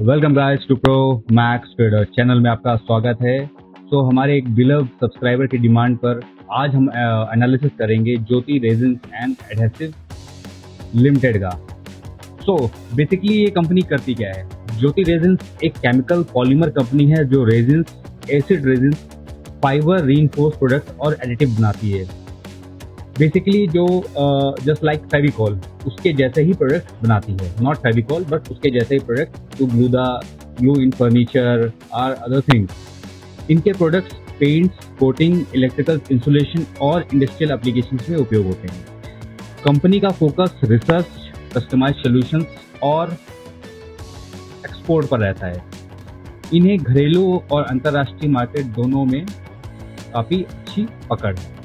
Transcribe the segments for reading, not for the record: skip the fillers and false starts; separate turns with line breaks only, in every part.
Welcome guys to Pro Max Trader channel में आपका स्वागत है। तो हमारे एक बिलव सब्सक्राइबर की डिमांड पर आज हम एनालिसिस करेंगे ज्योति रेजिन्स एंड एडहेसिव लिमिटेड का। सो बेसिकली ये कंपनी करती क्या है? ज्योति रेजिन्स एक केमिकल पॉलीमर कंपनी है जो resins, acid resins, fibre reinforce product और एडिटिव बनाती है। बेसिकली जो जस्ट लाइक फेविकॉल उसके जैसे ही प्रोडक्ट बनाती है, नॉट फेविकॉल बट उसके जैसे ही product to glue in furniture और अदर थिंग्स। इनके products paints, coating, electrical insulation और इंडस्ट्रियल एप्लीकेशंस में उपयोग होते हैं। कंपनी का फोकस रिसर्च, कस्टमाइज सॉल्यूशंस और एक्सपोर्ट पर रहता है। इन्हें घरेलू और अंतर्राष्ट्रीय मार्केट दोनों में काफ़ी अच्छी पकड़ है।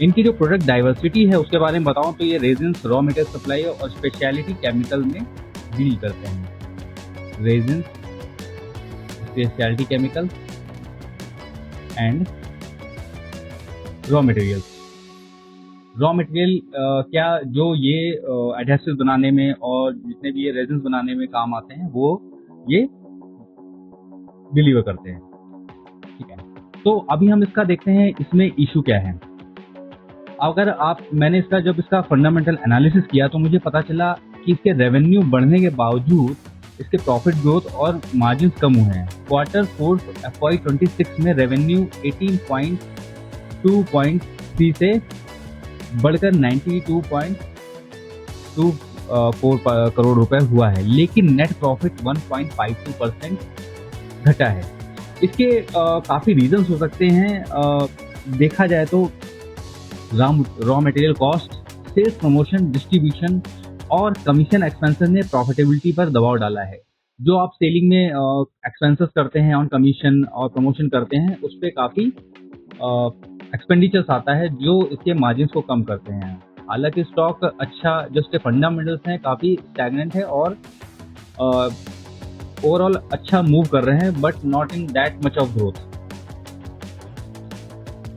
इनकी जो प्रोडक्ट डाइवर्सिटी है उसके बारे में बताऊं तो ये रेजिन्स, रॉ मटेरियल सप्लाई और स्पेशलिटी केमिकल में डील करते हैं। Resins, speciality chemical and raw materials. Raw material क्या जो ये एडहेसिव बनाने में और जितने भी ये रेजिन्स बनाने में काम आते हैं वो ये डिलीवर करते हैं। ठीक है, तो अभी हम इसका देखते हैं इसमें इशू क्या है। अगर मैंने जब इसका फंडामेंटल एनालिसिस किया तो मुझे पता चला कि इसके रेवेन्यू बढ़ने के बावजूद इसके प्रॉफिट ग्रोथ और मार्जिन्स कम हुए हैं। क्वार्टर 4 FY26 में रेवेन्यू 18.2.3 से बढ़कर 92.24 करोड़ रुपए हुआ है, लेकिन नेट प्रॉफिट 1.52% घटा है। इसके काफ़ी रीजंस हो सकते हैं। देखा जाए तो raw material cost, sales promotion, distribution और कमीशन एक्सपेंसेस ने प्रॉफिटेबिलिटी पर दबाव डाला है। जो आप सेलिंग में एक्सपेंसेस करते हैं ऑन कमीशन और प्रमोशन करते हैं उस पर काफ़ी एक्सपेंडिचर्स आता है जो इसके मार्जिन्स को कम करते हैं। हालांकि स्टॉक अच्छा, जो इसके फंडामेंटल्स हैं काफ़ी स्टैग्नेंट है और ओवरऑल अच्छा मूव कर रहे हैं but not in that much of growth.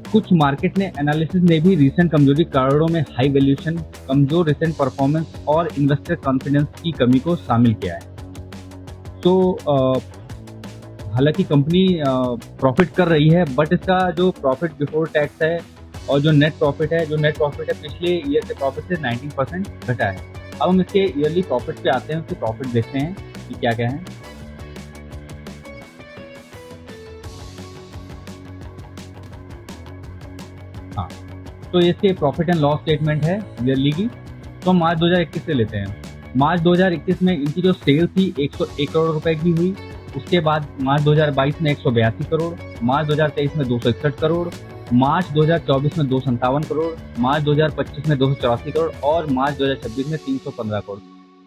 कुछ मार्केट ने एनालिसिस ने भी रिसेंट कमजोरी कारणों में हाई वैल्यूएशन, कमजोर रिसेंट परफॉर्मेंस और इन्वेस्टर कॉन्फिडेंस की कमी को शामिल किया है। तो हालांकि कंपनी प्रॉफिट कर रही है बट इसका जो प्रॉफिट बिफोर टैक्स है और जो नेट प्रॉफिट है पिछले ईयर के प्रॉफिट से 19% घटा है। अब हम इसके ईयरली प्रॉफिट पे आते हैं, उसके प्रॉफिट देखते हैं कि क्या क्या है। हाँ, तो इसके प्रॉफिट एंड लॉस स्टेटमेंट है ईयरली की। तो मार्च 2021 से लेते हैं। मार्च 2021 में इनकी जो सेल थी 101 करोड़ रुपए की हुई। उसके बाद मार्च 2022 में 182 करोड़, मार्च 2023 में 261 करोड़, मार्च 2024 में 257 करोड़, मार्च 2025 में 284 करोड़ और मार्च 2026 में 315 करोड़।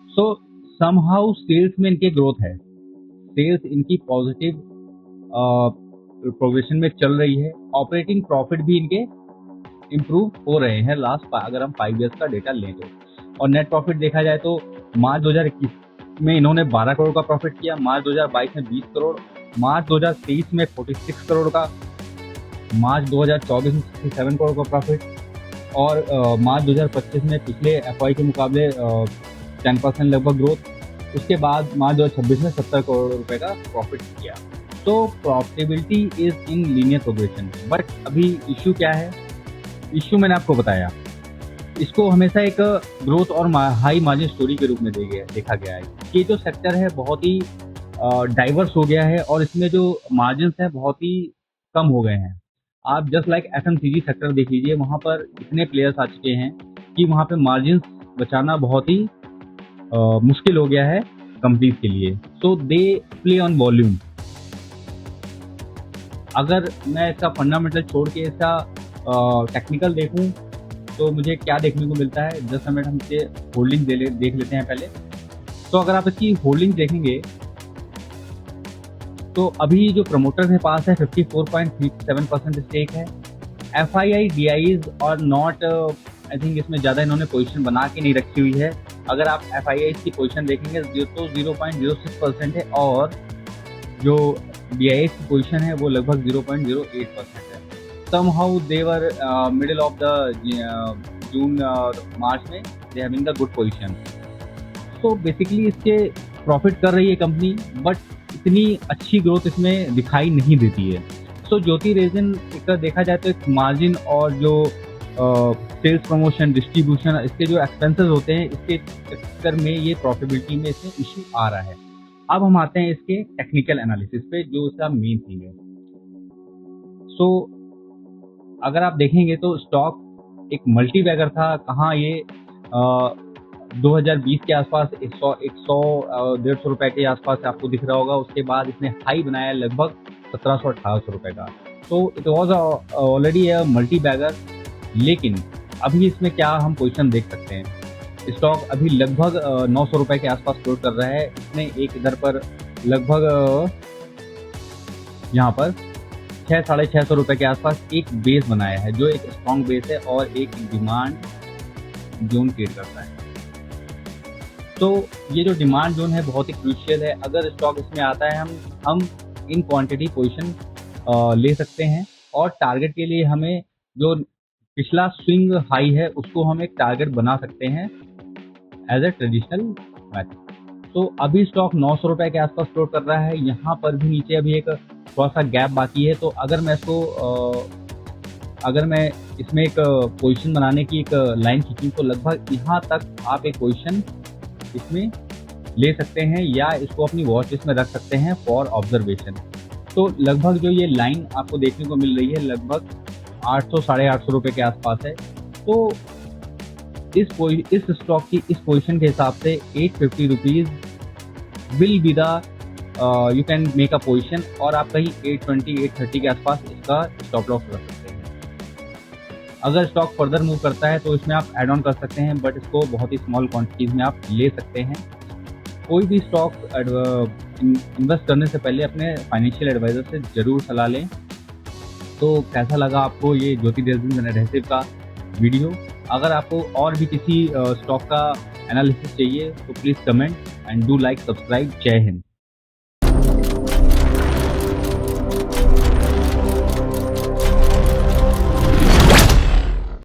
सो समहाउ सेल्स में इनके ग्रोथ है, सेल्स इनकी पॉजिटिव प्रोग्रेशन में चल रही है। ऑपरेटिंग प्रॉफिट भी इनके इम्प्रूव हो रहे हैं लास्ट, अगर हम 5 ईयर्स का डेटा लें तो। और नेट प्रॉफिट देखा जाए तो मार्च 2021 में इन्होंने 12 करोड़ का प्रॉफिट किया, मार्च 2022 में 20 करोड़, मार्च 2023 में 46 करोड़ का, मार्च 2024 में 67 करोड़ का प्रॉफिट और मार्च 2025 में पिछले FY के मुकाबले 10% लगभग ग्रोथ। उसके बाद मार्च 2026 में 70 करोड़ रुपए का प्रॉफिट किया। तो profitability is in linear progression. But अभी इश्यू क्या है? इश्यू मैंने आपको बताया, इसको हमेशा एक ग्रोथ और हाई मार्जिन स्टोरी के रूप में देखा गया है। ये जो सेक्टर है बहुत ही डाइवर्स हो गया है और इसमें जो मार्जिन्स हैं बहुत ही कम हो गए हैं। आप जस्ट लाइक FMCG सेक्टर देख लीजिए, वहाँ पर इतने प्लेयर्स आ चुके हैं कि वहाँ पे मार्जिन्स बचाना बहुत ही मुश्किल हो गया है कंपनीज के लिए। सो दे प्ले ऑन वॉल्यूम। अगर मैं इसका फंडामेंटल छोड़ के इसका टेक्निकल देखूं तो मुझे क्या देखने को मिलता है, जस्ट मिनट हम इसके होल्डिंग देख लेते हैं पहले। तो अगर आप इसकी होल्डिंग देखेंगे तो अभी जो प्रमोटर के पास है 54.37% स्टेक है। FII DIs और नॉट, आई थिंक इसमें ज़्यादा इन्होंने पोजीशन बना के नहीं रखी हुई है। अगर आप FII की पोजीशन देखेंगे तो 0.06% है और जो DIs की पोजीशन है वो लगभग 0.08% है। somehow they were middle of the June March में they having the good position। तो बेसिकली इसके प्रॉफिट कर रही है कंपनी, बट इतनी अच्छी ग्रोथ इसमें दिखाई नहीं देती है। सो ज्योति रेजिन का देखा जाए तो एक मार्जिन और जो सेल्स प्रमोशन डिस्ट्रीब्यूशन इसके जो एक्सपेंसेस होते हैं, इसके चक्कर में ये प्रॉफिटेबिलिटी में इसमें इशू आ रहा है। अब हम आते हैं इसके टेक्निकल एनालिसिस पे, जो इसका मेन थिंग है। सो अगर आप देखेंगे तो स्टॉक एक मल्टी बैगर था। कहाँ ये 2020 के आसपास 100-150 रुपए के आसपास आपको दिख रहा होगा। उसके बाद इसने हाई बनाया लगभग 1700-1800 रुपए का। तो it was already a multibagger. लेकिन अभी इसमें क्या हम पोजीशन देख सकते हैं, स्टॉक अभी लगभग 900 रुपए के आसपास क्लोज कर रहा है। इसने एक इधर पर लगभग यहाँ पर 600-650 रुपए के आसपास एक बेस बनाया है, जो एक स्ट्रॉन्ग बेस है और एक डिमांड जोन क्रिएट करता है। तो ये जो डिमांड जोन है बहुत ही क्रूशियल है। अगर स्टॉक इसमें आता है, हम इन क्वांटिटी पोजीशन ले सकते हैं, और टारगेट के लिए हमें जो पिछला स्विंग हाई है उसको हम एक टारगेट बना सकते हैं एज ए ट्रेडिशनल मेथड। तो अभी स्टॉक 900 रुपए के आसपास क्लोज कर रहा है। यहाँ पर भी नीचे अभी एक थोड़ा सा गैप बाकी है। तो अगर मैं इसमें एक पोजीशन बनाने की एक लाइन खींचूं तो लगभग यहाँ तक आप एक पोजीशन इसमें ले सकते हैं, या इसको अपनी वॉच लिस्ट में रख सकते हैं फॉर ऑब्जर्वेशन। तो लगभग जो ये लाइन आपको देखने को मिल रही है लगभग 800-850 रुपए के आसपास है। तो इस स्टॉक की इस पोजीशन के हिसाब से 850 rupees will be the you can make a position, और आप कहीं 820-830 के आसपास इसका स्टॉप लॉस रख सकते हैं। अगर स्टॉक फर्दर मूव करता है तो इसमें आप ऐड ऑन कर सकते हैं, बट इसको बहुत ही स्मॉल क्वांटिटीज़ में आप ले सकते हैं। कोई भी स्टॉक इन्वेस्ट करने से पहले अपने फाइनेंशियल एडवाइज़र से ज़रूर सलाह लें। तो कैसा लगा आपको ये ज्योति रेजिन एंड एडहेसिव का वीडियो? अगर आपको और भी किसी स्टॉक का एनालिसिस चाहिए तो please comment and do like subscribe. जय हिंद।